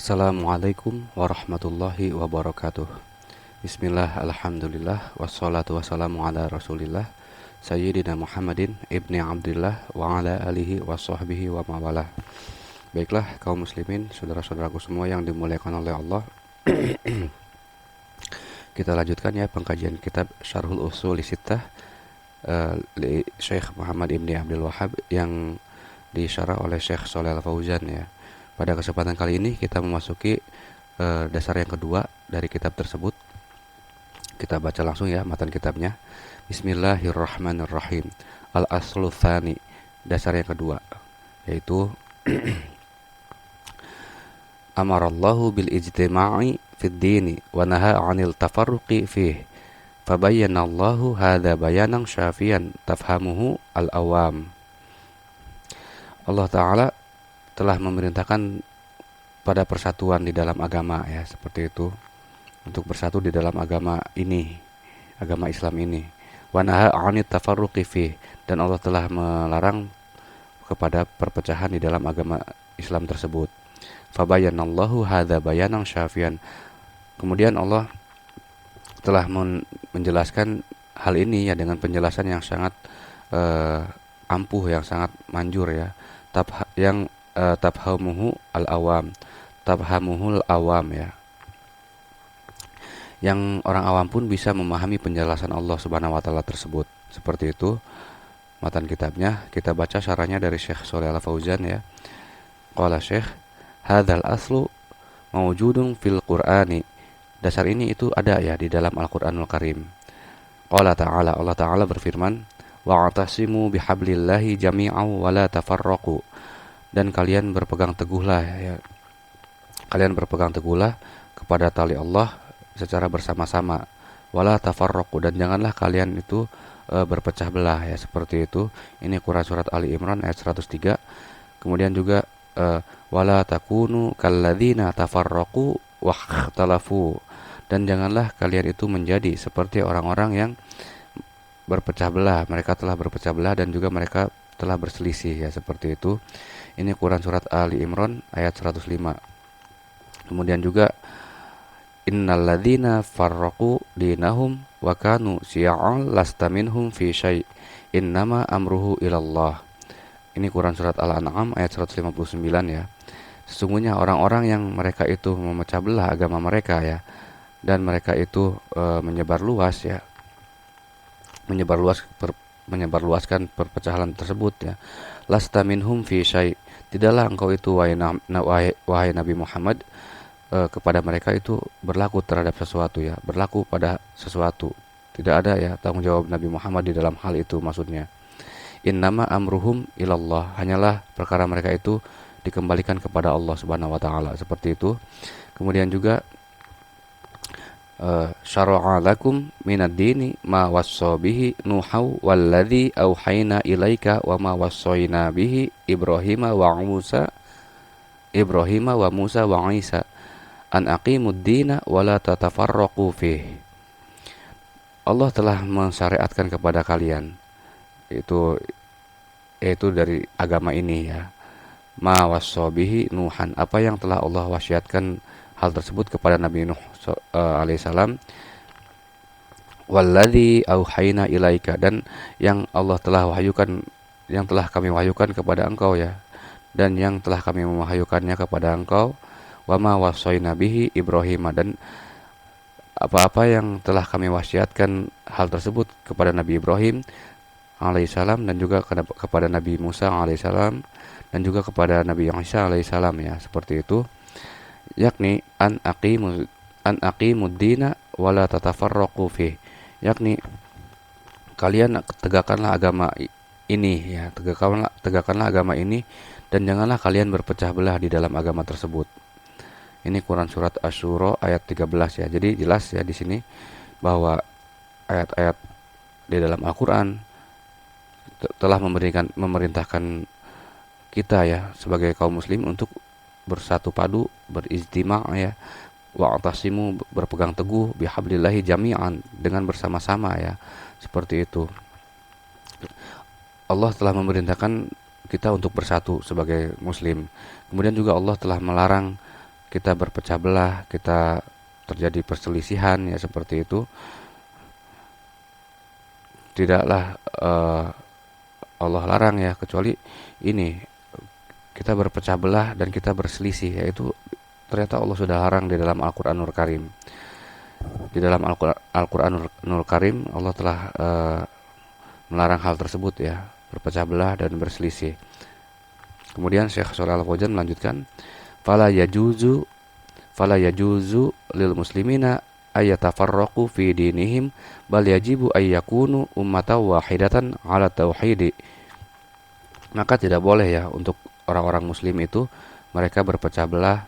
Assalamualaikum warahmatullahi wabarakatuh. Bismillah, alhamdulillah, wassalatu wassalamu ala rasulillah Sayyidina Muhammadin ibni Abdillah wa ala alihi wa sahbihi wa mawalah. Baiklah kaum muslimin, saudara-saudaraku semua yang dimuliakan oleh Allah. Kita lanjutkan ya pengkajian kitab Syarhul Ushul Sittah Syekh Muhammad ibni Abdul Wahhab yang disyarah oleh Syekh Shalih Al Fauzan ya. Pada kesempatan kali ini kita memasuki dasar yang kedua dari kitab tersebut. Kita baca langsung ya matan kitabnya. Bismillahirrahmanirrahim. Al-aslu tsani, dasar yang kedua, yaitu amarallahu bil ijtima'i fid dini wa naha 'anil tafarruqi fihi. Fabayyanallahu hadza bayanan syafiyan tafhamuhu al-awam. Allah Ta'ala telah memerintahkan pada persatuan di dalam agama ya, seperti itu, untuk bersatu di dalam agama ini, agama Islam ini. Wa naha 'anit tafarruqi fi, dan Allah telah melarang kepada perpecahan di dalam agama Islam tersebut. Fabayyanallahu hadza bayanan syafiyan. Kemudian Allah telah menjelaskan hal ini ya dengan penjelasan yang sangat ampuh, yang sangat manjur ya. Yang tafhamuhu al-awam, tafhamuhul awam ya, yang orang awam pun bisa memahami penjelasan Allah Subhanahu wa taala tersebut. Seperti itu matan kitabnya. Kita baca syarahnya dari Syekh Shalih Al Fauzan ya. Qala Syekh, hadzal aslu mawjudun fil Qur'ani. Dasar ini itu ada ya di dalam Al-Qur'anul Karim. Qala ta'ala, Allah Ta'ala berfirman, wa'tasimu bihablillahi jami'an wa la tafarraqu. Dan kalian berpegang teguhlah ya. Kalian berpegang teguhlah kepada tali Allah secara bersama-sama. Wala tafarraqu, dan janganlah kalian itu berpecah belah ya, seperti itu. Ini Quran surat Ali Imran ayat 103. Kemudian juga wala takunu kalladzina tafarraqu wakhtalafu, dan janganlah kalian itu menjadi seperti orang-orang yang berpecah belah. Mereka telah berpecah belah dan juga mereka telah berselisih ya, seperti itu. Ini Quran surat Ali Imran ayat 105. Kemudian juga innalladzina farraqu dinahum wa kanu syi'an lasta minhum fi syai' innama amruhu ilallah. Ini Quran surat Al-An'am ayat 159 ya. Sesungguhnya orang-orang yang mereka itu memecah belah agama mereka ya, dan mereka itu menyebar luas ya, menyebarluaskan perpecahan tersebut ya. Lasta minhum fi syai', tidaklah engkau itu wahai Nabi Muhammad kepada mereka itu berlaku terhadap sesuatu ya, berlaku pada sesuatu. Tidak ada ya tanggung jawab Nabi Muhammad di dalam hal itu, maksudnya. Innama amruhum ilallah, hanyalah perkara mereka itu dikembalikan kepada Allah Subhanahu wa taala, seperti itu. Kemudian juga syara'a lakum minad dini ma wassa bihi nuhau walladzi auhayna ilaika wa ma wassayna bihi Ibrahima wa Musa wa Isa an aqimud dina wa la tatafarraqu fih. Allah telah mensyariatkan kepada kalian itu, yaitu dari agama ini ya, ma wassa bihi nuhan, apa yang telah Allah wasiatkan hal tersebut kepada Nabi Nuh alaihissalam. Walladzi auhayna ilaika, dan yang Allah telah wahyukan, yang telah kami wahyukan kepada engkau ya, dan yang telah kami mewahyukannya kepada engkau. Wa ma wassayna bihi Ibrahim, dan apa-apa yang telah kami wasiatkan hal tersebut kepada Nabi Ibrahim alaihissalam, dan juga kepada Nabi Musa alaihissalam, dan juga kepada Nabi Isa alaihissalam ya, seperti itu. Yakni an aqimud dina wala tatafarraqu fi, yakni kalian tegakkanlah agama ini ya, tegakkanlah agama ini, dan janganlah kalian berpecah belah di dalam agama tersebut. Ini Quran surat Asy-Syura ayat 13 ya. Jadi jelas ya di sini bahwa ayat-ayat di dalam Al-Qur'an telah memerintahkan kita ya sebagai kaum muslim untuk bersatu padu, berijtima' ya, wa'tasimu, berpegang teguh, bihablillahi jami'an, dengan bersama-sama ya, seperti itu. Allah telah memerintahkan kita untuk bersatu sebagai muslim. Kemudian juga Allah telah melarang kita berpecah belah, kita terjadi perselisihan ya seperti itu, tidaklah Allah larang ya, kecuali ini kita berpecah belah dan kita berselisih, yaitu ternyata Allah sudah larang di dalam Al-Qur'anul Karim. Di dalam Al-Qur'anul Karim Allah telah melarang hal tersebut ya, berpecah belah dan berselisih. Kemudian Syekh Shalal Al-Fauzan melanjutkan, fala yajuzu lil muslimina ayatafarraqu fi dinihim bal yajibu ayyakunu ummatan wahidatan ala tauhidi. Maka tidak boleh ya untuk orang-orang muslim itu mereka berpecah belah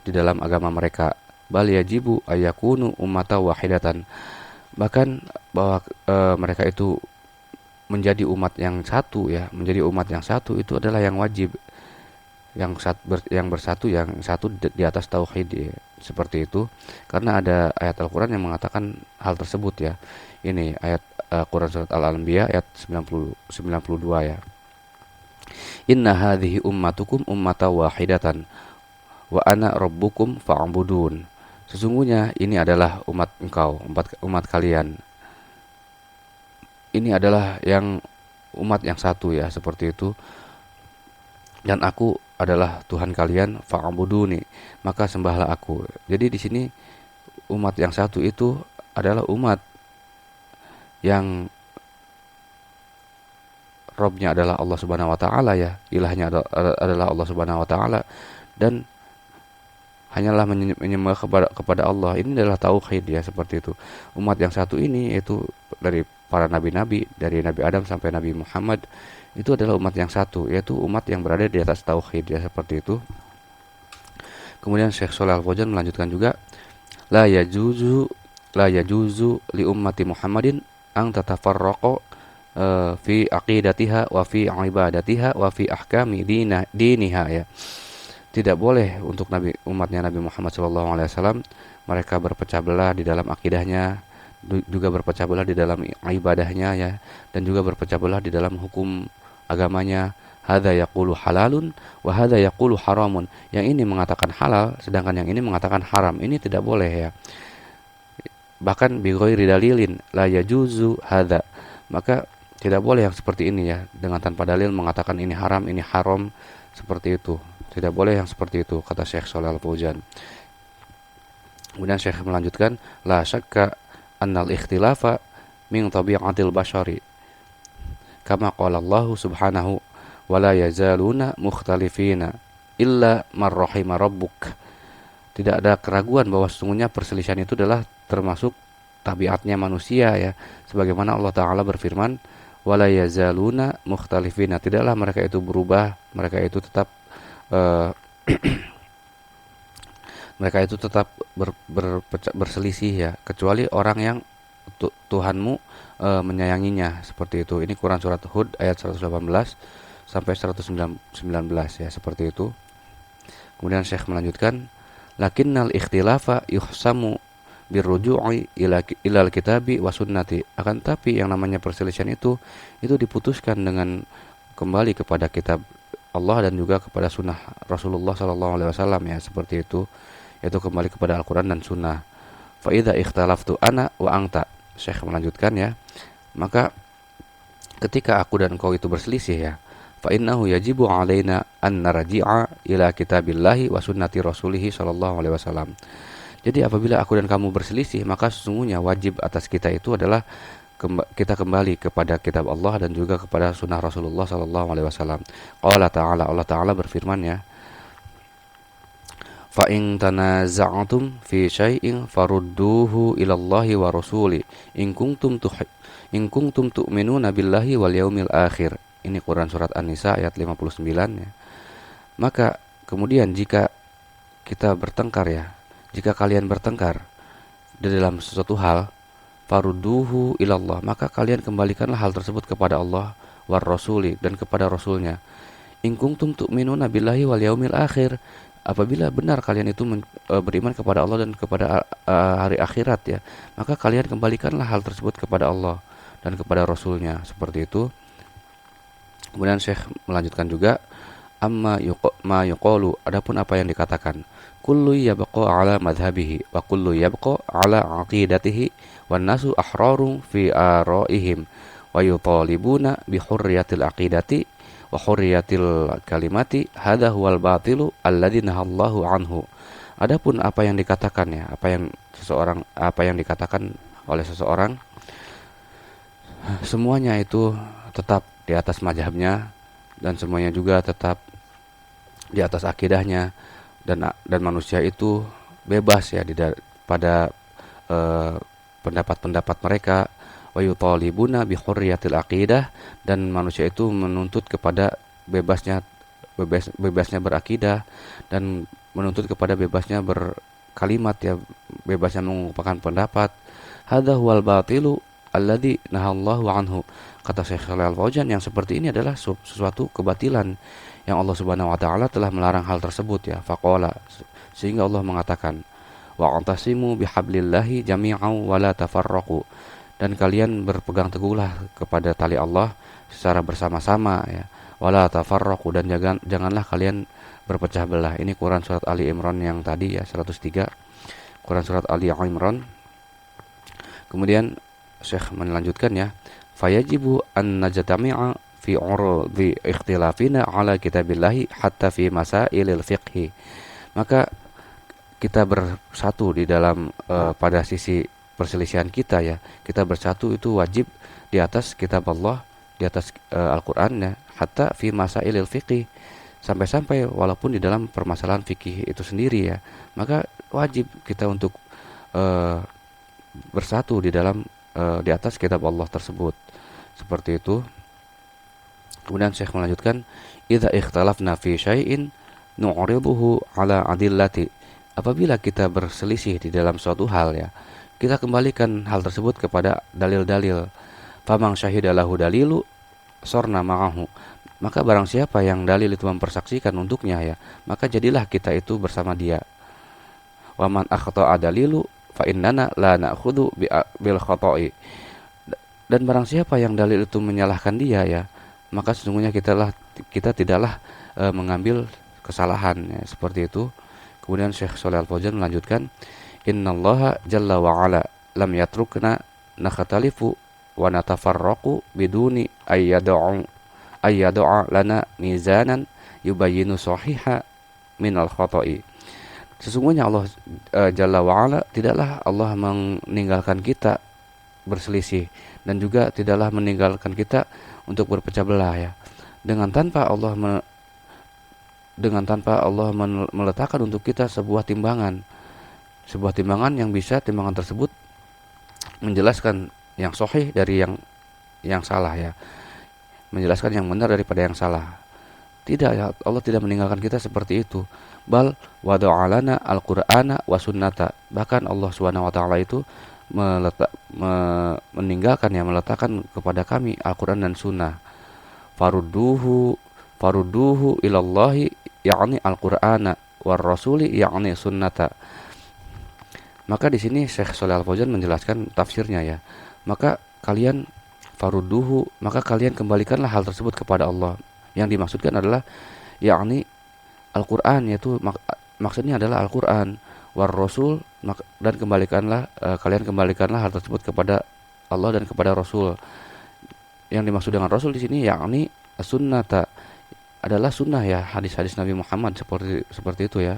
di dalam agama mereka. Bal yajibu ayyakunu ummatan wahidatan. Bahkan bahwa mereka itu menjadi umat yang satu ya, menjadi umat yang satu itu adalah yang wajib, yang bersatu, yang satu di atas tauhid ya. Seperti itu, karena ada ayat Al-Quran yang mengatakan hal tersebut ya. Ini ayat Quran surat Al-Anbiya ayat 92 ya. Inna hadhihi ummatukum ummatan wahidatan wa ana rabbukum fa'budun. Sesungguhnya ini adalah umat engkau, umat kalian. Ini adalah umat yang satu ya, seperti itu. Dan aku adalah Tuhan kalian, fa'buduni, maka sembahlah aku. Jadi di sini umat yang satu itu adalah umat yang Robnya adalah Allah Subhanahu wa taala ya, ilahnya adalah Allah Subhanahu wa taala, dan hanyalah menyembah kepada Allah. Ini adalah tauhid ya, seperti itu. Umat yang satu ini yaitu dari para nabi-nabi, dari Nabi Adam sampai Nabi Muhammad, itu adalah umat yang satu, yaitu umat yang berada di atas tauhid ya, seperti itu. Kemudian Syekh Shalal Al-Fauzan melanjutkan juga, la yajuzu li ummati Muhammadin ang tatafarraqu fi aqidatiha wa fi ibadatiha wa fi ahkami diniha ya. Tidak boleh untuk umatnya Nabi Muhammad SAW mereka berpecah belah di dalam akidahnya, juga berpecah belah di dalam ibadahnya ya, dan juga berpecah belah di dalam hukum agamanya. Hadza yaqulu halalun wa hadza yaqulu haramun. Yang ini mengatakan halal sedangkan yang ini mengatakan haram. Ini tidak boleh ya. Bahkan bi ghairi dalilin la yajuzu hadza. Maka tidak boleh yang seperti ini ya, dengan tanpa dalil mengatakan ini haram, ini haram, seperti itu. Tidak boleh yang seperti itu, kata Syekh Shalal Al-Fauzan. Kemudian Syekh melanjutkan, la syakka annal ikhtilafa min tabi'atil bashari. Kama qala Allah subhanahu wa la yazaluna mukhtalifina illa man rahima rabbuk. Tidak ada keraguan bahwa sesungguhnya perselisihan itu adalah termasuk tabiatnya manusia ya. Sebagaimana Allah Ta'ala berfirman, wala yazaluna mukhtalifina, tidaklah mereka itu berubah, mereka itu tetap mereka itu tetap berselisih ya, kecuali orang yang Tuhanmu menyayanginya, seperti itu. Ini Quran surat Hud ayat 118 sampai 119 ya, seperti itu. Kemudian Syekh melanjutkan, lakinnal ikhtilafa yuhsamu birruju'i ilal kitabi wa sunnati. Akan tapi yang namanya perselisihan itu diputuskan dengan kembali kepada kitab Allah dan juga kepada sunnah Rasulullah SAW ya, seperti itu, yaitu kembali kepada Al-Quran dan sunnah. Fa idza ikhtalaftu ana wa anta, Syekh melanjutkan ya, maka ketika aku dan engkau itu berselisih ya, fa innahu yajibu alaina an narji'a ila kitabillahi wa sunnati rasulih SAW. Jadi apabila aku dan kamu berselisih, maka sesungguhnya wajib atas kita itu adalah kita kembali kepada kitab Allah dan juga kepada sunnah Rasulullah SAW. Allah Ta'ala berfirman ya, fa in tanaza'tum fi syai'in farudduhu ilallahi wa rasuli in kuntum tu'minuna billahi wal yaumil akhir. Ini Quran surat An-Nisa ayat 59 ya. Maka kemudian jika kita bertengkar ya, jika kalian bertengkar di dalam sesuatu hal, farudduhu ilallah, maka kalian kembalikanlah hal tersebut kepada Allah war rasuli, dan kepada rasulnya. In kuntum tu'minuna billahi wal yaumil akhir, apabila benar kalian itu beriman kepada Allah dan kepada hari akhirat ya, maka kalian kembalikanlah hal tersebut kepada Allah dan kepada rasulnya, seperti itu. Kemudian Syekh melanjutkan juga, ma yuqalu, adapun apa yang dikatakan. Kullu yabqa ala madhhabihi wa kullu yabqa ala aqidatihi wan nasu ahrarun fi araihim wa yutalibuna bi hurriyatil aqidati wa hurriyatil kalimati hadha huwal batilu alladzi nahallahu anhu. Adapun apa yang dikatakan ya, apa yang dikatakan oleh seseorang, semuanya itu tetap di atas mazhabnya dan semuanya juga tetap di atas akidahnya, dan manusia itu bebas ya pada eh, pendapat-pendapat mereka. Wa yutalibuna bi hurriyatil aqidah, dan manusia itu menuntut kepada bebasnya berakidah, dan menuntut kepada bebasnya berkalimat ya, bebasnya mengungkapkan pendapat. Hadza huwal batilu alladzi nahallahu anhu. Kata Syekh Shalal Fauzan, yang seperti ini adalah sesuatu kebatilan yang Allah Subhanahu wa taala telah melarang hal tersebut ya. Faqala, sehingga Allah mengatakan, wa'tasimu bihablillahi jami'an wa la tafarraqu, dan kalian berpegang teguhlah kepada tali Allah secara bersama-sama ya. Wala tafarraqu, dan janganlah kalian berpecah belah. Ini Quran surat Ali Imran yang tadi ya, 103. Quran surat Ali Imran. Kemudian Syekh melanjutkan ya, fayajibu an najtami'a fi urdi ikhtilafina ala kitabillahi hatta fi masailil fiqhi. Maka kita bersatu di dalam pada sisi perselisihan kita ya. Kita bersatu itu wajib di atas kitab Allah, di atas Al-Qur'an ya, hatta fi masailil fiqhi, sampai-sampai walaupun di dalam permasalahan fikih itu sendiri ya. Maka wajib kita untuk bersatu di dalam di atas kitab Allah tersebut. Seperti itu. Kemudian Syekh melanjutkan, idza ikhtalafna fi syai'in nu'riduhu ala adillati. Apabila kita berselisih di dalam suatu hal ya, kita kembalikan hal tersebut kepada dalil-dalil. Famang syahidalahu dalilu sorna ma'ahu. Maka barang siapa yang dalil itu mempersaksikan untuknya ya, maka jadilah kita itu bersama dia. Waman akhta'a dalilu fa innana la na'khudhu bil khata'i. Dan barang siapa yang dalil itu menyalahkan dia ya, maka sesungguhnya kita tidaklah mengambil kesalahan ya, seperti itu. Kemudian Syekh Shalih Al Fauzan melanjutkan, innallaha jalla wa ala lam yatrukna nakhtalifu wa natafarraqu biduni ayyad'a lana mizanan yubayyinu sahiha minal khata'i. Sesungguhnya Allah jalla wa ala tidaklah Allah meninggalkan kita berselisih, dan juga tidaklah meninggalkan kita untuk berpecah belah ya. Dengan tanpa Allah meletakkan untuk kita sebuah timbangan yang bisa, timbangan tersebut menjelaskan yang sahih dari yang salah ya, menjelaskan yang benar daripada yang salah. Tidak ya, Allah tidak meninggalkan kita seperti itu. Bal wada'alana al-Qur'ana wa sunnata. Bahkan Allah Subhanahu wa taala itu meletakkan kepada kami Al-Qur'an dan sunnah. Farudduhu ilallahi ya'ni Al-Qur'ana war rasuli ya'ni sunnata. Maka di sini Syekh Shalih Al Fauzan menjelaskan tafsirnya ya. Maka kalian kembalikanlah hal tersebut kepada Allah. Yang dimaksudkan adalah yakni Al-Qur'an, yaitu maksudnya adalah Al-Qur'an, war rasul, dan kalian kembalikanlah hal tersebut kepada Allah dan kepada Rasul. Yang dimaksud dengan Rasul di sini yakni sunnata, adalah sunnah ya, hadis-hadis Nabi Muhammad seperti itu ya.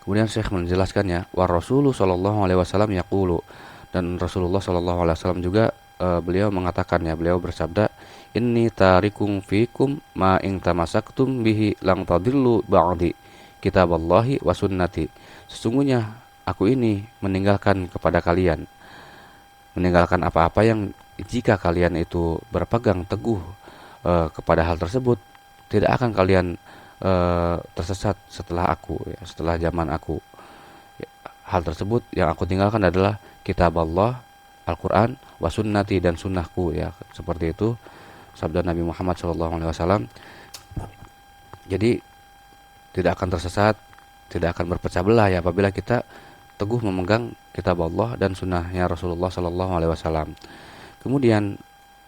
Kemudian Syekh menjelaskannya, war rasulu sallallahu alaihi wasallam yaqulu, dan Rasulullah sallallahu alaihi wasallam juga beliau mengatakannya, beliau bersabda, inni tarikum fikum ma in tamasaktum bihi lang tadillu ba'di kitaballahi wa sunnati. Sesungguhnya aku ini meninggalkan kepada kalian, meninggalkan apa-apa yang jika kalian itu berpegang teguh kepada hal tersebut, tidak akan kalian tersesat setelah aku ya, setelah zaman aku. Hal tersebut yang aku tinggalkan adalah kitab Allah, Al-Quran, wa sunnati, dan sunnahku ya, seperti itu sabda Nabi Muhammad SAW. Jadi tidak akan tersesat, tidak akan berpecah belah ya, apabila kita teguh memegang kitab Allah dan sunnahnya Rasulullah SAW. Kemudian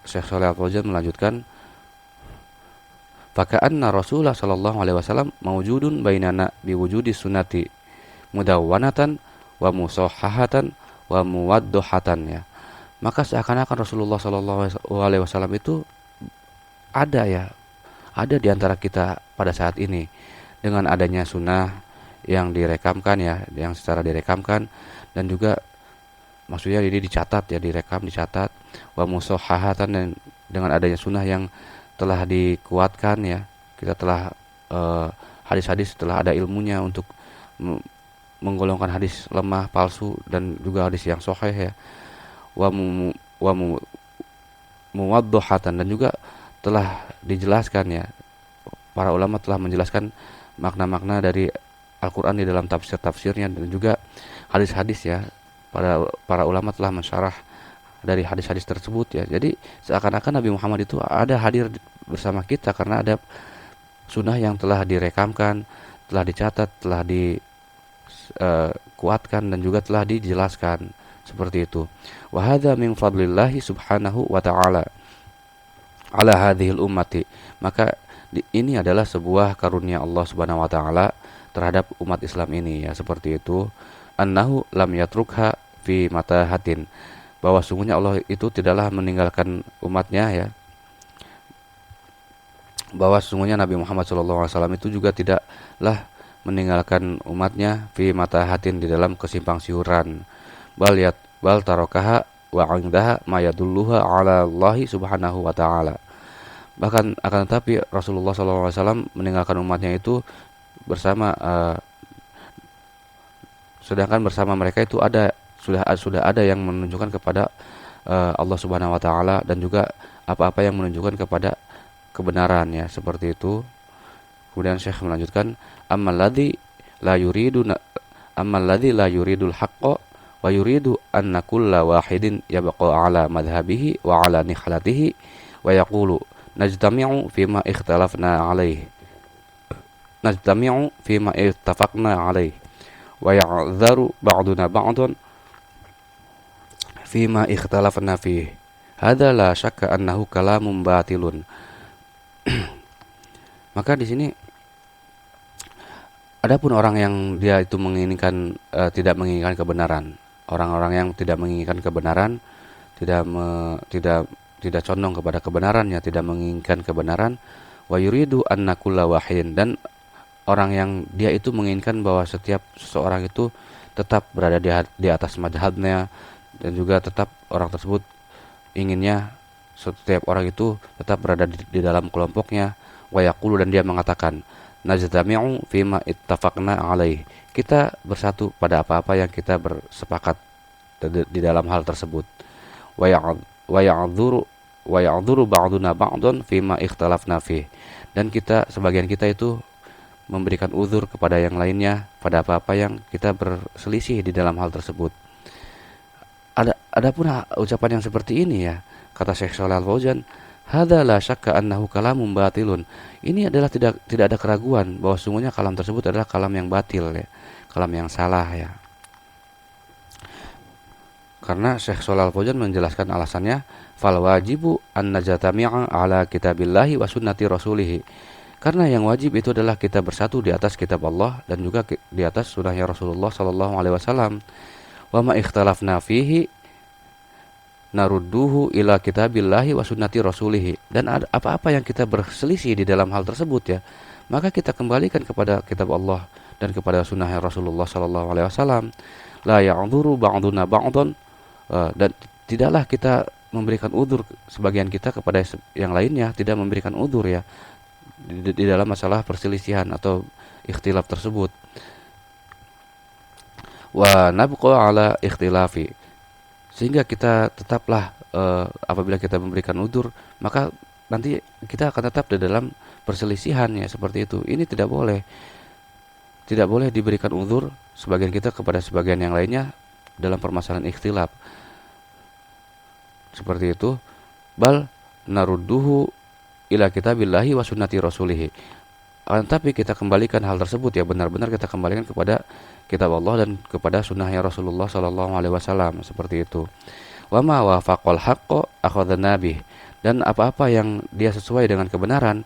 Syekh Shalih Al Fauzan melanjutkan, Faka'anna Rasulullah sallallahu alaihi wasallam mawjudun bainana biwujudi sunnati mudawwanatan wa musahhahatan wa muwaddohatan ya. Maka seakan-akan Rasulullah sallallahu alaihi wasallam itu ada ya, ada di antara kita pada saat ini dengan adanya sunnah yang direkamkan ya, yang secara direkamkan, dan juga maksudnya ini dicatat ya, direkam, dicatat, wa musahhahatan, dan dengan adanya sunnah yang telah dikuatkan ya, kita telah hadis-hadis telah ada ilmunya untuk menggolongkan hadis lemah, palsu, dan juga hadis yang sahih ya, wa mu, wa mu, muwaddohatan, dan juga telah dijelaskan ya, para ulama telah menjelaskan makna-makna dari Al-Quran di dalam tafsir-tafsirnya, dan juga hadis-hadis ya, para ulama telah mensyarah dari hadis-hadis tersebut ya. Jadi seakan-akan Nabi Muhammad itu ada hadir bersama kita karena ada sunnah yang telah direkamkan, telah dicatat, telah dikuatkan, dan juga telah dijelaskan seperti itu. Wa hadza min fadlillahi subhanahu wa ta'ala ala hadhil ummati. Maka ini adalah sebuah karunia Allah subhanahu wa ta'ala terhadap umat Islam ini ya, seperti itu. Annahu lam yatrukha fi matahatin, bahwa sungguhnya Allah itu tidaklah meninggalkan umatnya ya, bahwa sungguhnya Nabi Muhammad SAW itu juga tidaklah meninggalkan umatnya fi matahatin, di dalam kesimpang siuran. Bal tarokaha wa indaha ma yadulluha ala Allahi subhanahu wa ta'ala. Bahkan akan tetapi Rasulullah SAW meninggalkan umatnya itu bersama sedangkan bersama mereka itu sudah ada yang menunjukkan kepada Allah Subhanahu wa taala, dan juga apa-apa yang menunjukkan kepada kebenaran ya, seperti itu. Kemudian Syekh melanjutkan, ammal ladzi la yuridul haqqo wa yuridu anna kulla wahidin yabqa ala madhhabihi wa ala nikhlatihi wa yaqulu najtami'u fima ikhtalafna alaihi najtami'u fima ittafaqna alaihi wa ya'dharu ba'duna ba'dan fima ikhtalafna fihi. Hadza la syakka annahu kalamun batilun. Maka di sini adapun orang yang dia itu menginginkan tidak menginginkan kebenaran, orang-orang yang tidak menginginkan kebenaran, tidak condong kepada kebenarannya, tidak menginginkan kebenaran, wa yuridu anna kulla wahidin, dan orang yang dia itu menginginkan bahwa setiap seseorang itu tetap berada di atas madhabnya, dan juga tetap orang tersebut inginnya setiap orang itu tetap berada di dalam kelompoknya. Wa yaqulu, dan dia mengatakan, najtami'u fima ittafaqna alaih, kita bersatu pada apa-apa yang kita bersepakat di dalam hal tersebut. Wa ya'dzuru ba'duna ba'dun fima ikhtalafna fih, dan sebagian kita itu memberikan uzur kepada yang lainnya pada apa-apa yang kita berselisih di dalam hal tersebut. Adapun ucapan yang seperti ini ya, kata Syekh Shalal Fauzan, hadza la syakka annahu kalamun batilun. Ini adalah tidak ada keraguan bahwa sungguhnya kalam tersebut adalah kalam yang batil ya, kalam yang salah ya. Karena Syekh Shalal Fauzan menjelaskan alasannya, fal wajibu an najtami'a ala kitabillahi wa sunnati rasulih. Karena yang wajib itu adalah kita bersatu di atas kitab Allah dan juga di atas sunnahnya Rasulullah sallallahu alaihi wasallam. Wa ma ikhtalafna fihi narudduhu ila kitabillahi wa sunnati rasulih. Dan apa-apa yang kita berselisih di dalam hal tersebut ya, maka kita kembalikan kepada kitab Allah dan kepada sunnahnya Rasulullah sallallahu alaihi wasallam. La ya'dzuru ba'duna ba'dhan, dan tidaklah kita memberikan udzur sebagian kita kepada yang lainnya, tidak memberikan udzur ya di dalam masalah perselisihan atau ikhtilaf tersebut. Wa nabqa ala ikhtilafi, sehingga kita tetaplah apabila kita memberikan udzur, maka nanti kita akan tetap di dalam perselisihan ya, seperti itu. Ini tidak boleh diberikan udzur sebagian kita kepada sebagian yang lainnya dalam permasalahan ikhtilaf seperti itu. Bal narudduhu ila kitabillahi wa sunnati rasulih, tapi kita kembalikan hal tersebut ya, benar-benar kita kembalikan kepada kitab Allah dan kepada sunnahnya Rasulullah sallallahu alaihi wasallam, seperti itu. Wa ma wafaqal haqqo akhadna bih, dan apa-apa yang dia sesuai dengan kebenaran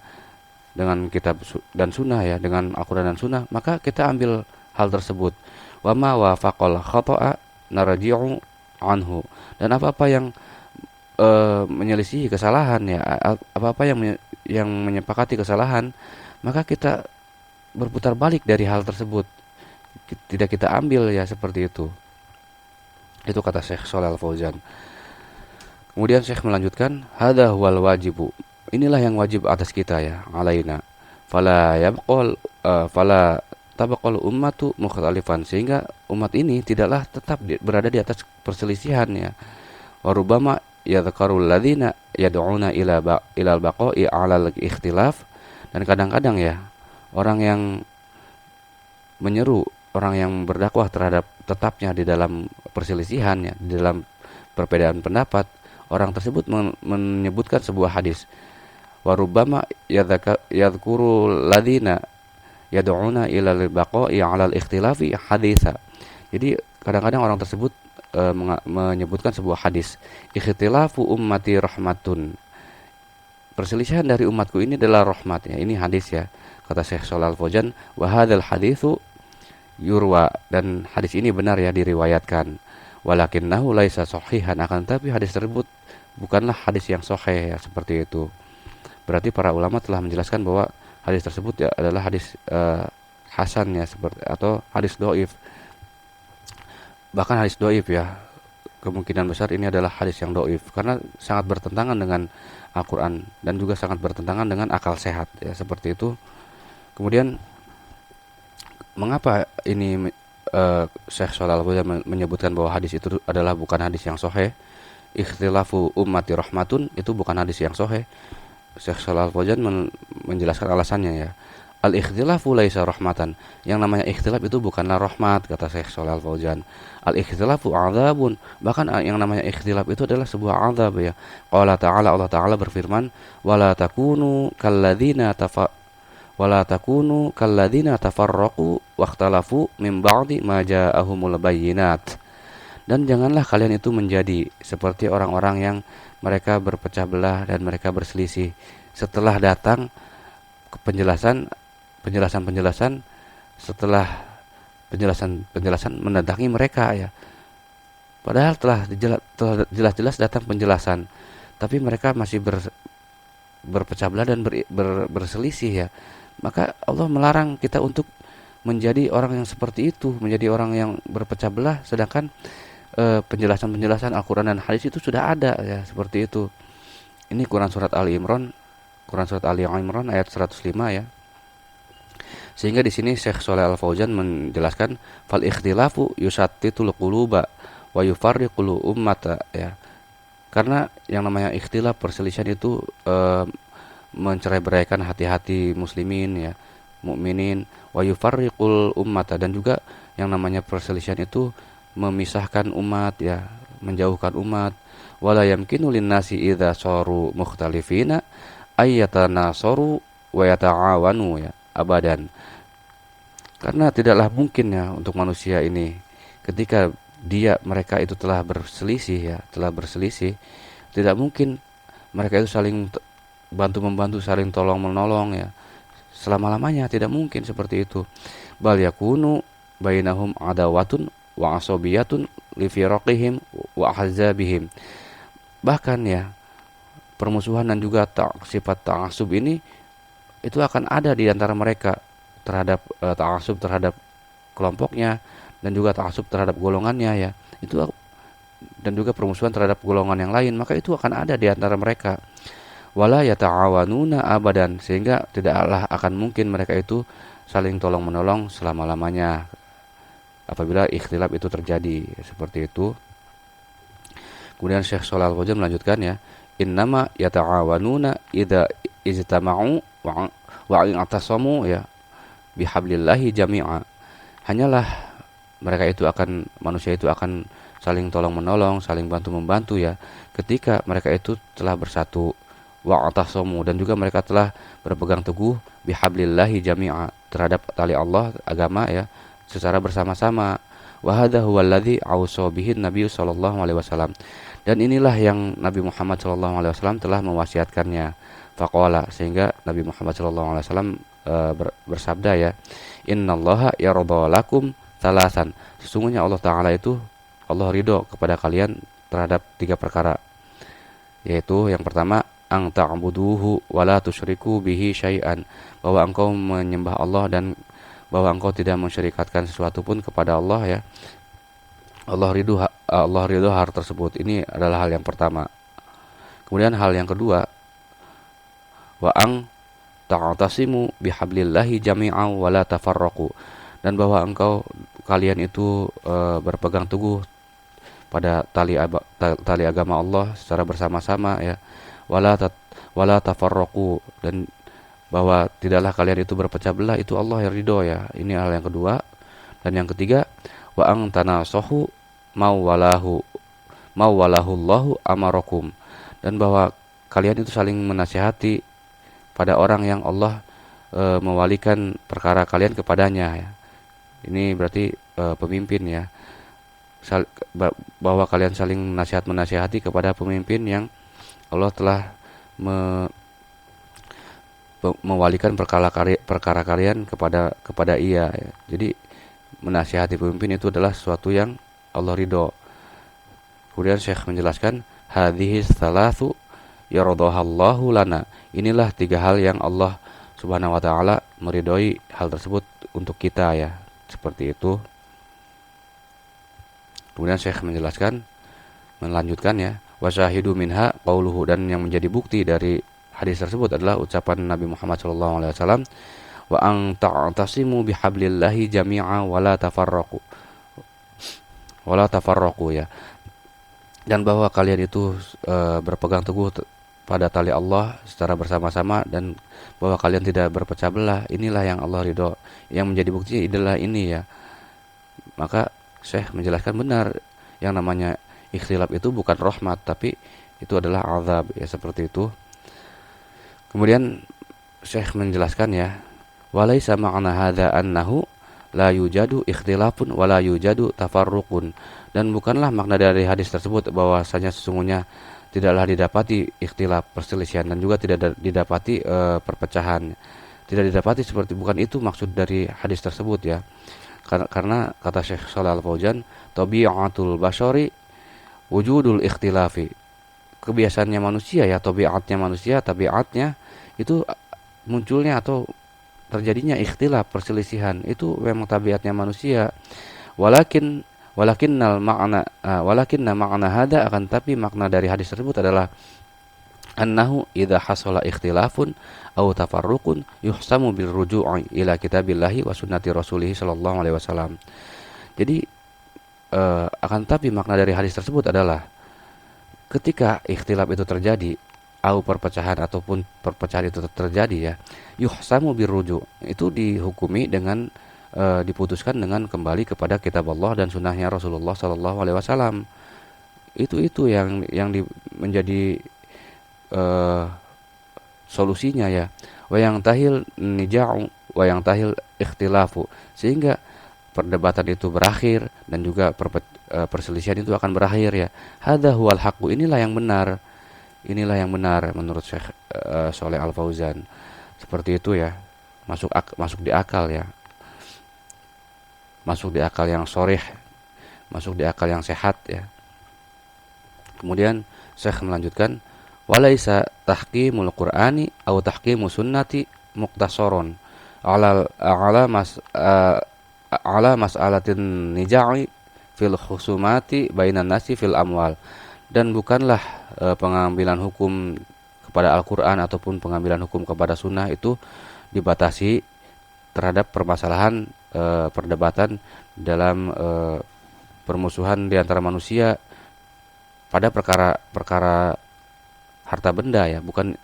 dengan kitab dan sunnah ya, dengan Al-Quran dan sunnah, maka kita ambil hal tersebut. Wa ma wafaqal khata'a narji'u anhu. Dan apa-apa yang menyelisihi kesalahan ya, apa-apa yang menyepakati kesalahan, maka kita berputar balik dari hal tersebut. Tidak kita ambil ya, seperti itu. Itu kata Syekh Shalal Fauzan. Kemudian Syekh melanjutkan, hadza huwal wajibu. Inilah yang wajib atas kita ya, alaina. Fala tabaqal ummatu mukhtalifan, sehingga umat ini tidaklah tetap berada di atas perselisihan ya. Warubama yadhkarul ladzina yad'una ilal baqa'i 'alal ikhtilaf, dan kadang-kadang ya orang yang menyeru, orang yang berdakwah terhadap tetapnya di dalam perselisihan ya, di dalam perbedaan pendapat, orang tersebut menyebutkan sebuah hadis. Warubama yadhkurul ladzina yad'una ilal baqa'i 'alal ikhtilafi haditsa. Jadi kadang-kadang orang tersebut menyebutkan sebuah hadis, ikhtilafu ummati rahmatun, perselisihan dari umatku ini adalah rahmat ya. Ini hadis ya, kata Syekh Shalal Fauzan, wa hadzal haditsu yurwa, dan hadis ini benar ya, diriwayatkan. Walakinnahu laisa sahihan, akan tapi hadis tersebut bukanlah hadis yang sahih ya, seperti itu. Berarti para ulama telah menjelaskan bahwa hadis tersebut ya adalah hadis hasan ya, seperti, atau hadis dhaif. Bahkan hadis dhaif ya, kemungkinan besar ini adalah hadis yang dhaif karena sangat bertentangan dengan Al-Qur'an dan juga sangat bertentangan dengan akal sehat ya, seperti itu. Kemudian mengapa ini Syekh Shalal Fauzan menyebutkan bahwa hadis itu adalah bukan hadis yang sahih? Ikhtilafu ummati rahmatun, itu bukan hadis yang sahih. Syekh Shalal Fauzan menjelaskan alasannya ya. Al-ikhtilafu laisa rahmatan. Yang namanya ikhtilaf itu bukanlah rahmat, kata Syekh Shalal Fauzan. Al-ikhtilafu adzabun. Bahkan yang namanya ikhtilaf itu adalah sebuah azab ya. Qala ta'ala, Allah Ta'ala berfirman, wala takunu kalladzina tafarraqu wakhtalafu min ba'di ma ja'ahumul bayyinat. Dan janganlah kalian itu menjadi seperti orang-orang yang mereka berpecah belah dan mereka berselisih setelah datang penjelasan, setelah penjelasan mendatangi mereka ya. Padahal telah jelas-jelas datang penjelasan, tapi mereka masih berpecah belah dan berselisih ya. Maka Allah melarang kita untuk menjadi orang yang seperti itu, menjadi orang yang berpecah belah, sedangkan penjelasan-penjelasan Al-Quran dan hadis itu sudah ada ya, seperti itu. Ini Quran surat Ali Imran ayat 105 ya. Sehingga di sini Syekh Shalal Fauzan menjelaskan, fal ikhtilafu yusattitul quluba wa yufarriqul ummata ya. Karena yang namanya ikhtilaf, perselisihan itu mencerai-beraikan hati-hati muslimin ya, mukminin, wa yufarriqul ummata, dan juga yang namanya perselisihan itu memisahkan umat ya, menjauhkan umat. Wala yamkinu linnasi idza saru mukhtalifina ayyatanasaru wa yata'awanu ya abadan. Karena tidaklah mungkin ya untuk manusia ini ketika mereka itu telah berselisih, tidak mungkin mereka itu saling bantu-membantu, saling tolong-menolong ya. Selama-lamanya tidak mungkin seperti itu. Bal yakunu bainahum adawatun wa asabiyatun li firaqihim wa ahzabihim. Bahkan ya, permusuhan dan juga sifat ta'assub ini itu akan ada di antara mereka terhadap ta'assub terhadap kelompoknya dan juga ta'assub terhadap golongannya ya. Itu, dan juga permusuhan terhadap golongan yang lain, maka itu akan ada di antara mereka. Wala yata'awanuna abadan, sehingga tidaklah akan mungkin mereka itu saling tolong-menolong selama-lamanya apabila ikhtilaf itu terjadi, seperti itu. Kemudian Syekh Shalal Fauzan melanjutkan ya, innama yata'awanuna idza ijtama'u wa i'tasamu ya bihablillahi jami'a. Hanyalah manusia itu akan saling tolong-menolong, saling bantu-membantu ya, ketika mereka itu telah bersatu, wa'tasamu, dan juga mereka telah berpegang teguh bihablillahi jami'a, terhadap tali Allah, agama ya, secara bersama-sama. Wa hadza huwal ladzi awsa bihi Nabi sallallahu alaihi wasallam. Dan inilah yang Nabi Muhammad sallallahu alaihi wasallam telah mewasiatkannya. faqala, sehingga Nabi Muhammad SAW bersabda ya, innallaha yardha lakum salasan, sesungguhnya Allah Ta'ala itu, Allah ridho kepada kalian terhadap 3 perkara, yaitu yang pertama ang ta'buduhu wa la tusyriku bihi syai'an, bahwa engkau menyembah Allah dan bahwa engkau tidak mensyirikatkan sesuatu pun kepada Allah ya. Allah ridho hal tersebut. Ini adalah hal yang pertama. Kemudian hal yang kedua, wa ang ta'tasimu bihablillahi jami'an wa la tafarraqu, dan bahwa kalian itu berpegang teguh pada tali agama Allah secara bersama-sama ya, wala tafarraqu, dan bahwa tidaklah kalian itu berpecah belah, itu Allah yang ridho ya. Ini hal yang kedua. Dan yang ketiga, wa ang tanasahu mawwalahu Allahu amarakum, dan bahwa kalian itu saling menasihati pada orang yang Allah mewalikan perkara kalian kepadanya ya. Ini berarti pemimpin ya. Bahwa kalian saling menasihati kepada pemimpin yang Allah telah mewalikan perkara kalian kepada ia ya. Jadi menasihati pemimpin itu adalah sesuatu yang Allah ridho. Kemudian Syekh menjelaskan, hadhihi tsalatsu yardhahallahu lana, inilah 3 hal yang Allah Subhanahu wa taala meridhoi hal tersebut untuk kita ya. Seperti itu. Kemudian Syekh melanjutkan ya, wasyahidu minha qauluhu, dan yang menjadi bukti dari hadis tersebut adalah ucapan Nabi Muhammad SAW, wa ang ta'tasimu bihablillahi jami'a wa la tafarraqu ya, dan bahwa kalian itu berpegang teguh pada tali Allah secara bersama-sama, dan bahwa kalian tidak berpecah belah. Inilah yang Allah ridho. Yang menjadi bukti adalah ini ya. Maka Syekh menjelaskan benar, yang namanya ikhtilaf itu bukan rahmat, tapi itu adalah azab ya, seperti itu. Kemudian Syekh menjelaskan ya, walaisa ma'na hadza annahu la yujadu ikhtilafun wa la yujadu tafarruqun, dan bukanlah makna dari hadis tersebut bahwasanya sesungguhnya tidaklah didapati ikhtilaf, perselisihan, dan juga tidak didapati perpecahan. Tidak didapati, seperti bukan itu maksud dari hadis tersebut ya. Karena kata Syekh Shalal Al-Fauzan, tabi'atul bashari wujudul ikhtilafi, kebiasaannya manusia ya, tabiatnya itu munculnya atau terjadinya ikhtilaf, perselisihan, itu memang tabiatnya manusia. Walakinna makna hada, akan tapi makna dari hadis tersebut adalah annahu idza hasala ikhtilafun aw tafarruqun yuhsamu bil ruju'i ila kitabillahi wa sunnati rasulih sallallahu alaihi wasallam. Jadi akan tapi makna dari hadis tersebut adalah ketika ikhtilaf itu terjadi, atau perpecahan itu terjadi ya, yuhsamu bir ruju', itu dihukumi dengan diputuskan dengan kembali kepada kitab Allah dan sunnahnya Rasulullah sallallahu alaihi wasallam. Itu yang menjadi solusinya ya. Wa yang tahil nija'u wa yang tahil ikhtilafu, sehingga perdebatan itu berakhir dan juga perselisihan itu akan berakhir ya. Hadza huwal haqqu, inilah yang benar menurut Syekh Shalih Al-Fauzan. Seperti itu ya. Masuk di akal ya. Masuk di akal yang sharih, masuk di akal yang sehat ya. Kemudian Syekh melanjutkan, walaisa tahqimul qur'ani aw tahqimus sunnati muqtasaron ala mas'alatin nija'i fil khusumati bainan nasi fil amwal, dan bukanlah pengambilan hukum kepada Al-Quran ataupun pengambilan hukum kepada sunnah itu dibatasi terhadap permasalahan perdebatan dalam permusuhan di antara manusia pada perkara harta benda ya, bukan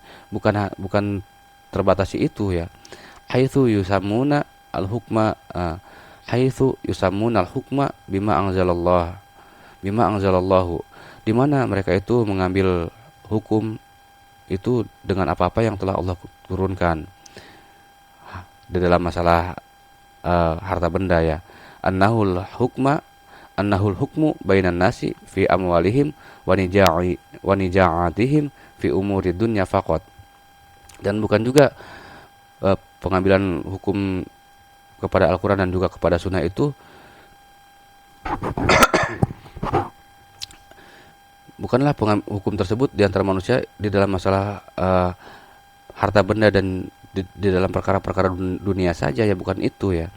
terbatasi itu ya. Haitsu yusammuna al-hukma bima anzalallahu, di mana mereka itu mengambil hukum itu dengan apa-apa yang telah Allah turunkan di dalam masalah harta benda ya. Annahul hukmu bainan nasi fi amwalihim wa nija'atihim fi umuri dunya faqat. Dan bukan juga pengambilan hukum kepada Al-Quran dan juga kepada Sunnah itu bukanlah hukum tersebut di antara manusia di dalam masalah harta benda dan di dalam perkara-perkara dunia saja ya, bukan itu ya.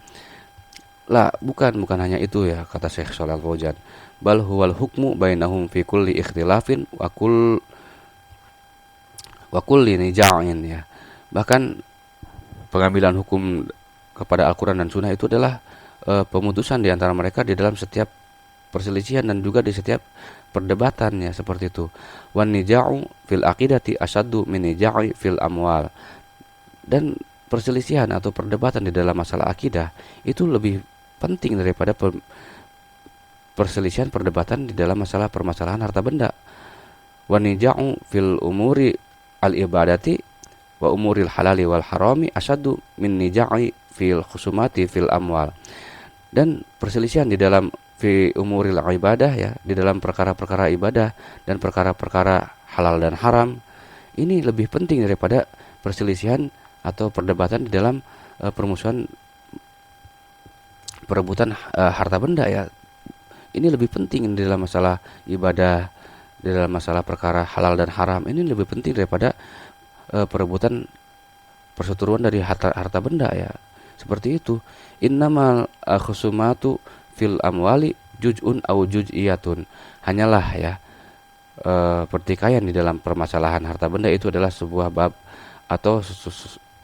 Lah, bukan hanya itu ya, kata Syekh Shalal Fauzan. Bal huwal hukmu bainahum fi kulli ikhtilafin wa kulli nija'in ya. Bahkan pengambilan hukum kepada Al-Quran dan Sunnah itu adalah pemutusan di antara mereka di dalam setiap perselisihan dan juga di setiap perdebatannya, seperti itu. Wan nija'u fil aqidati asaddu min nija'i fil amwal. Dan perselisihan atau perdebatan di dalam masalah akidah itu lebih penting daripada perselisihan perdebatan di dalam masalah permasalahan harta benda. Wan nija'u fil umuri al ibadati wa umuril halali wal harami asaddu min nija'i fil khusumati fil amwal. Dan perselisihan di dalam fi umuril ibadah ya, di dalam perkara-perkara ibadah dan perkara-perkara halal dan haram, ini lebih penting daripada perselisihan atau perdebatan di dalam permusuhan perebutan harta benda ya. Ini lebih penting di dalam masalah ibadah, di dalam masalah perkara halal dan haram, ini lebih penting daripada perebutan perseteruan dari harta benda ya. Seperti itu. Innamal khusumatu fil amwali juz'un au juz'iyatun. Hanyalah ya pertikaian di dalam permasalahan harta benda itu adalah sebuah bab atau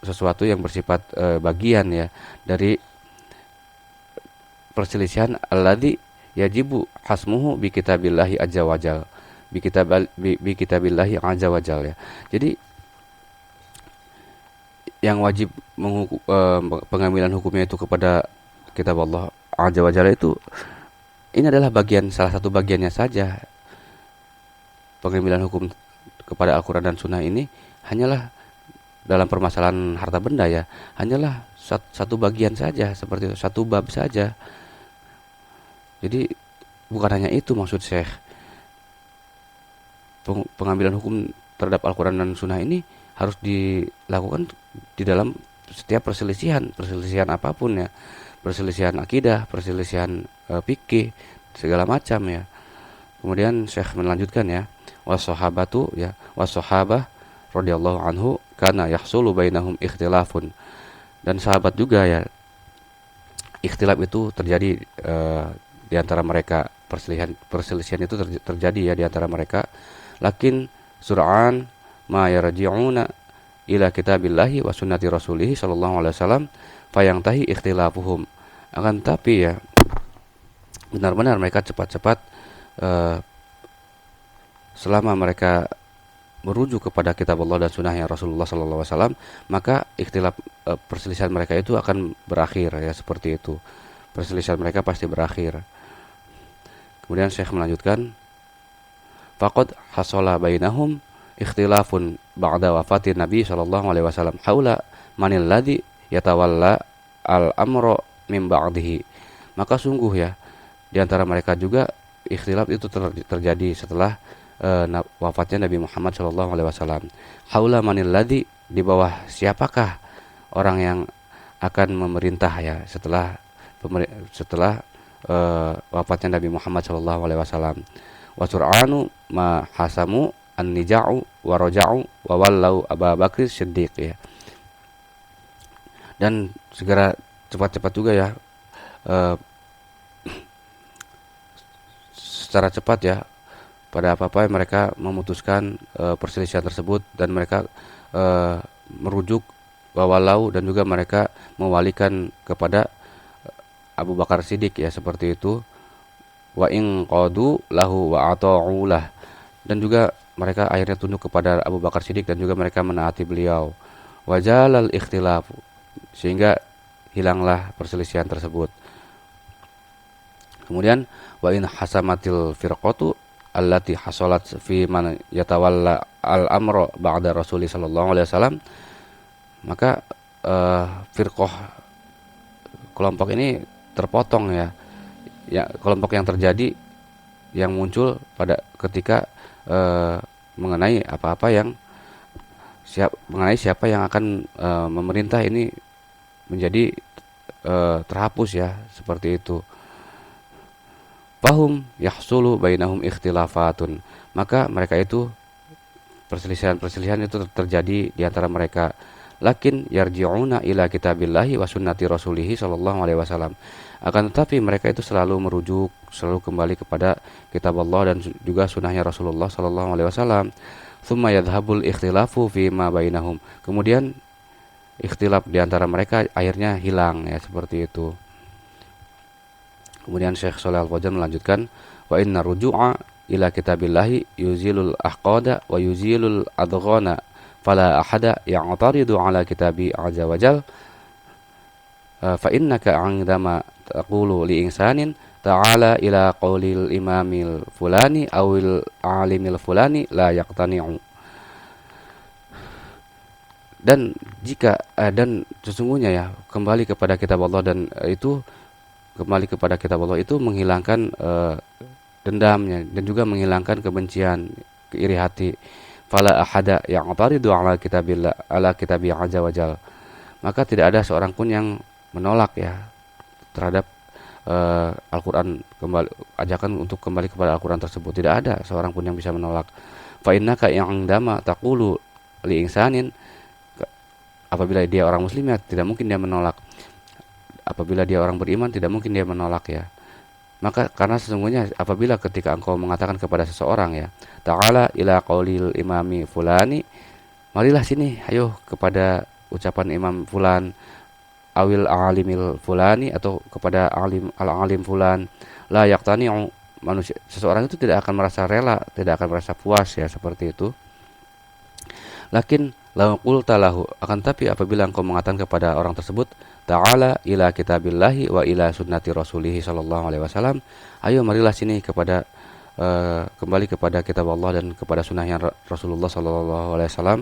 sesuatu yang bersifat bagian ya dari perselisihan alladzi yajibu hasmuhu bi kitabillahi azza wajal. Bi kitabillahi azza wajal ya. Jadi yang wajib pengambilan hukumnya itu kepada kitab Allah azza wajalla itu, ini adalah salah satu bagiannya saja. Pengambilan hukum kepada Al-Quran dan Sunnah ini hanyalah dalam permasalahan harta benda ya, hanyalah satu bagian saja, seperti itu, satu bab saja. Jadi bukan hanya itu maksud Syekh. Pengambilan hukum terhadap Al-Quran dan Sunnah ini harus dilakukan di dalam setiap perselisihan apapun ya, perselisihan akidah, perselisihan fikih, segala macam ya. Kemudian Syekh melanjutkan ya, wassahabatu ya, wassahabah radhiyallahu anhu kana yahsulu bainahum ikhtilafun. Dan sahabat juga ya, ikhtilaf itu terjadi di antara mereka, perselisihan itu terjadi ya di antara mereka. Lakin sur'an ma yarji'una ila kitabillahi wa sunnati rasulih sallallahu alaihi wasallam fayangtahi ikhtilafuhum. Akan tapi ya, benar-benar mereka cepat-cepat selama mereka merujuk kepada kitab Allah dan sunnahnya Rasulullah sallallahu alaihi wasallam, maka ikhtilaf perselisihan mereka itu akan berakhir ya, seperti itu. Perselisihan mereka pasti berakhir. Kemudian Syekh melanjutkan, faqad hasala bainahum ikhtilafun ba'da wafatin Nabi sallallahu alaihi wasallam haula manil ladzi yatawalla al-amra min ba'dihi. Maka sungguh ya, di antara mereka juga ikhtilaf itu terjadi setelah wafatnya Nabi Muhammad sallallahu alaihi wasallam. Haula manil ladzi, di bawah siapakah orang yang akan memerintah ya setelah wafatnya Nabi Muhammad sallallahu alaihi wasallam. Wa sur'anu ma hasamu an-nija'u wa raja'u wa wallau Abu Bakr Siddiq ya. Dan segera cepat-cepat juga ya, secara cepat ya, pada apa-apa mereka memutuskan perselisihan tersebut, dan mereka merujuk walau dan juga mereka mewalikan kepada Abu Bakar Siddiq ya, seperti itu. Wa in qadu lahu wa ata'u lah, dan juga mereka akhirnya tunduk kepada Abu Bakar Siddiq dan juga mereka menaati beliau. Wajalal ikhtilaf, sehingga hilanglah perselisihan tersebut. Kemudian wa in hasamatil firqatu allati hasalat fi man yatawalla al-amra ba'da Rasul sallallahu alaihi wasallam, maka firqah, kelompok ini terpotong ya. Ya, kelompok yang terjadi, yang muncul pada ketika mengenai apa-apa yang mengenai siapa yang akan memerintah ini menjadi terhapus ya, seperti itu. Fahum yahsulu bainahum ikhtilafatun, maka mereka itu perselisihan-perselisihan itu terjadi di antara mereka. Lakin yarji'una ila kitabillahi wa sunnati rasulihi sallallahu alaihi wasallam. Akan tetapi mereka itu selalu merujuk, selalu kembali kepada kitab Allah dan juga sunnahnya Rasulullah sallallahu alaihi wasallam. Tsumma yadhhabul ikhtilafu fi ma bainahum. Kemudian ikhtilaf di antara mereka akhirnya hilang ya, seperti itu. Kemudian Syekh Shalih Al-Fauzan melanjutkan, wa inna ruju'a ila kitabillahi yuzilul ahqada wa yuzilul adghana fala ahada ya'taridu ala kitabi azza wajal fa innaka 'indama taqulu li insanin ta'ala ila qaulil imamil fulani awil alimil fulani la yaqtani'u. Dan dan sesungguhnya ya, kembali kepada kitab Allah dan itu kembali kepada kitab Allah itu menghilangkan dendamnya dan juga menghilangkan kebencian, iri hati. Fala ahada yang ataridu ala kitabillah ala kitabi azza wajal. Maka tidak ada seorang pun yang menolak ya terhadap Al-Qur'an, kembali ajakan untuk kembali kepada Al-Qur'an tersebut. Tidak ada seorang pun yang bisa menolak. Fa innaka ya'ndama taqulu li insanin, apabila dia orang muslim ya tidak mungkin dia menolak. Apabila dia orang beriman tidak mungkin dia menolak ya. Maka karena sesungguhnya apabila ketika engkau mengatakan kepada seseorang ya, ta'ala ila qaulil imami fulani, marilah sini ayo kepada ucapan imam fulan, awil alimil fulani atau kepada alim fulan, la yaqtani'u, manusia seseorang itu tidak akan merasa rela, tidak akan merasa puas ya, seperti itu. Lakin lau qulta lahu, akan tapi apabila engkau mengatakan kepada orang tersebut, ta'ala ila kitabillahi wa ila sunnati rasulihi sallallahu alaihi wasallam, ayo marilah sini kepada kembali kepada kitab Allah dan kepada sunnahnya Rasulullah sallallahu alaihi wasallam.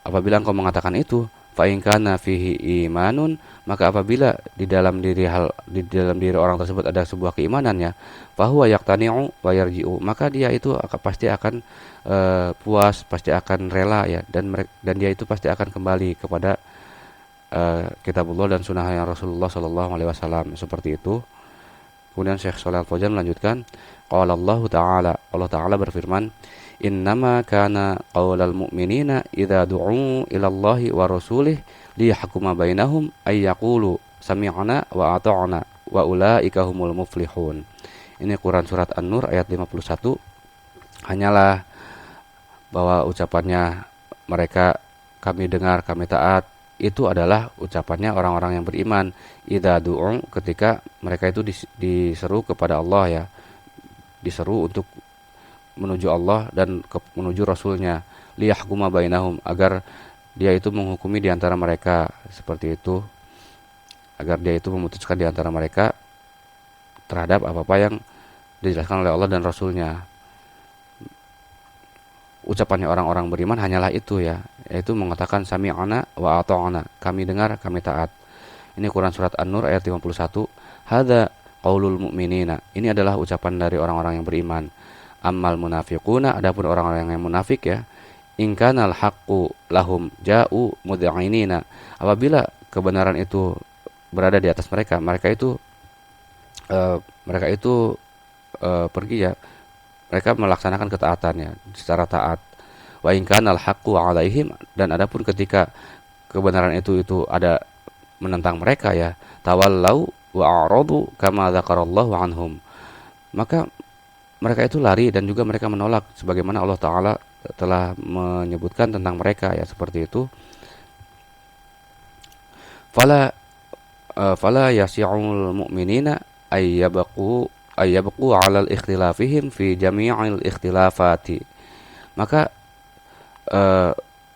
Apabila engkau mengatakan itu, fa in kana fihi imanun, maka apabila di dalam diri orang tersebut ada sebuah keimanan ya, fa huwa yaqtani'u wa yarji'u, maka dia itu pasti akan puas, pasti akan rela ya, dan dia itu pasti akan kembali kepada kitabullah dan sunnahnya Rasulullah sallallahu alaihi wasallam, seperti itu. Kemudian Syekh Shalih Al-Fauzan melanjutkan, qala Allah Ta'ala, Allah Ta'ala berfirman, innama kana qaulal mu'minina idza du'u ila Allahi wa rasulih liyahkuma bainahum ay yaqulu sami'na wa ata'na wa ulaika humul muflihun. Ini Quran surat An-Nur ayat 51. Hanyalah bahwa ucapannya mereka, kami dengar, kami taat, itu adalah ucapannya orang-orang yang beriman. Idza du'u, ketika mereka itu diseru kepada Allah ya, diseru untuk menuju Allah dan menuju Rasulnya, liyahkuma bainahum, agar dia itu menghukumi di antara mereka, seperti itu, agar dia itu memutuskan di antara mereka terhadap apa-apa yang dijelaskan oleh Allah dan Rasulnya. Ucapannya orang-orang beriman hanyalah itu ya, yaitu mengatakan sami'ana wa ata'na, kami dengar, kami taat. Ini Quran surat An-Nur ayat 51. Hadza qaulul mu'minina, ini adalah ucapan dari orang-orang yang beriman. Ammal munafiquna, adapun orang-orang yang munafik ya, in kanal haqqu lahum ja'u mud'inina, apabila kebenaran itu berada di atas mereka, mereka itu pergi ya, mereka melaksanakan ketaatannya secara taat. Wa in kanal haqqu 'alaihim, dan adapun ketika kebenaran itu ada menentang mereka ya, tawallau wa a'radu kama dzakarallahu anhum, maka mereka itu lari dan juga mereka menolak sebagaimana Allah Ta'ala telah menyebutkan tentang mereka ya, seperti itu. Fala yasi'ul mu'minina ayyabqu 'alal ikhtilafihim fi jami'il ikhtilafati, maka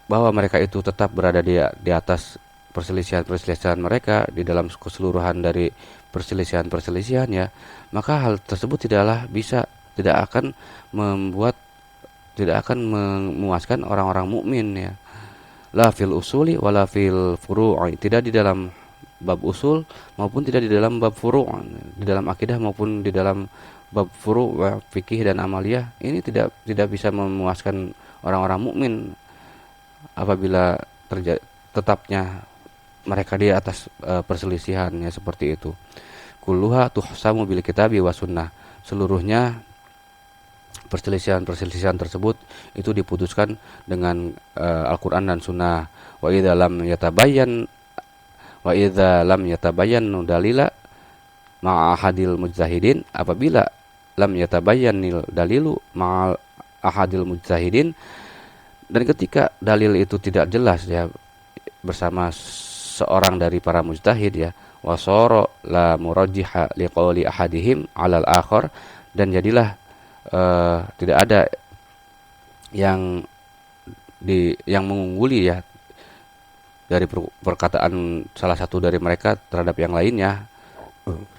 bahwa mereka itu tetap berada di atas perselisihan-perselisihan mereka, di dalam keseluruhan dari perselisihan-perselisihan ya, maka hal tersebut tidak akan memuaskan orang-orang mukmin ya. La fil usuli wala fil furu'i, tidak di dalam bab usul maupun tidak di dalam bab furu', di dalam akidah maupun di dalam bab furu' fikih dan amaliyah, ini tidak bisa memuaskan orang-orang mukmin. apabila tetapnya mereka di atas perselisihannya seperti itu. Kulluha tuhsamu bil kitabi wa sunnah. Seluruhnya perselisihan tersebut itu diputuskan dengan Al-Qur'an dan Sunnah. Wa idza lam yatabayyan wa idza lam yatabayyan dalila ma'a ahadil mujtahidin, apabila lam yatabayyanil dalilu ma'a ahadil mujtahidin, dan ketika dalil itu tidak jelas ya bersama seorang dari para mujtahid ya, wasoro la murajjiha liqauli ahadihim alal akhar, dan jadilah tidak ada yang yang mengungguli ya dari perkataan salah satu dari mereka terhadap yang lainnya,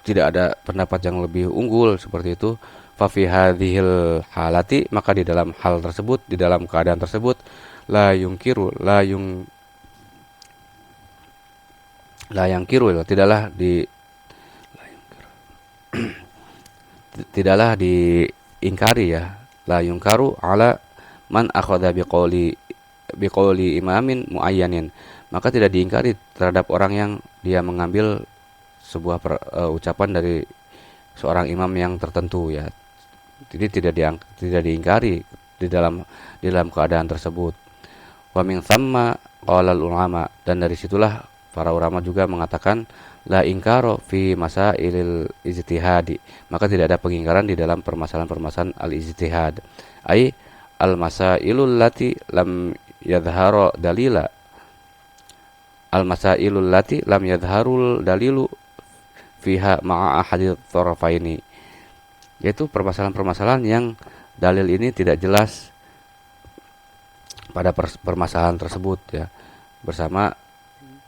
tidak ada pendapat yang lebih unggul seperti itu. Fa fi hadhil halati, maka di dalam hal tersebut, di dalam keadaan tersebut, la yungkiru la yangkiru, tidaklah diingkari ya, la yungkaru ala man akhadha biqauli imamin muayyanin, maka tidak diingkari terhadap orang yang dia mengambil sebuah ucapan dari seorang imam yang tertentu ya. Jadi tidak diingkari di dalam keadaan tersebut. Wa min thamma qala ulama, dan dari situlah para ulama juga mengatakan la ingkaro fi masailil ijtihadi, maka tidak ada pengingkaran di dalam permasalahan-permasalahan al-ijtihad. Ai al-masailul lati lam yadhharu dalila, al-masailul lati lam yadhharul dalilu fiha ma'a ahadits tharafaini, yaitu permasalahan-permasalahan yang dalil ini tidak jelas pada permasalahan tersebut ya, bersama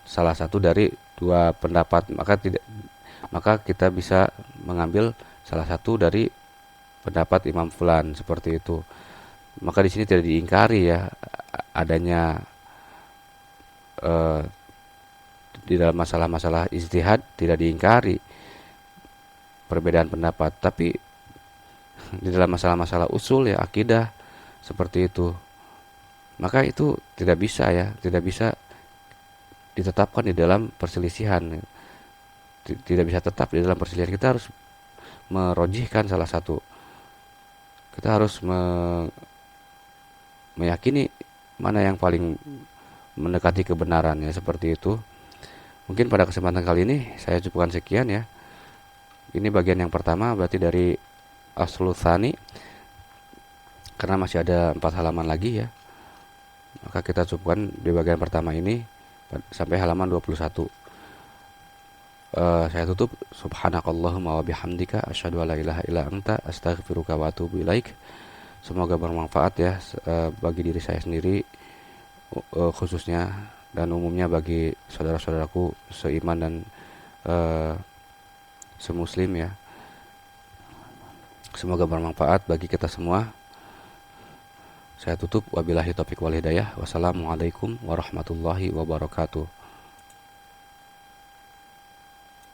salah satu dari dua pendapat, maka kita bisa mengambil salah satu dari pendapat Imam Fulan seperti itu. Maka di sini tidak diingkari ya adanya di dalam masalah-masalah ijtihad tidak diingkari perbedaan pendapat, tapi di dalam masalah-masalah usul ya akidah seperti itu, maka itu tidak bisa ditetapkan di dalam perselisihan, tidak bisa tetap di dalam perselisihan. Kita harus merojihkan salah satu, kita harus meyakini mana yang paling mendekati kebenarannya seperti itu. Mungkin pada kesempatan kali ini saya cukupkan sekian ya. Ini bagian yang pertama, berarti dari Aslul Tsani, karena masih ada 4 halaman lagi ya, maka kita cukupkan di bagian pertama ini sampai halaman 21. Saya tutup. Subhanakallahumma wa bihamdika asyhadu an la ilaha illa anta astaghfiruka wa atubu ilaik. Semoga bermanfaat ya bagi diri saya sendiri khususnya, dan umumnya bagi saudara-saudaraku seiman dan semuslim ya. Semoga bermanfaat bagi kita semua. Saya tutup, wabillahi taufiq wal hidayah. Wassalamualaikum warahmatullahi wabarakatuh.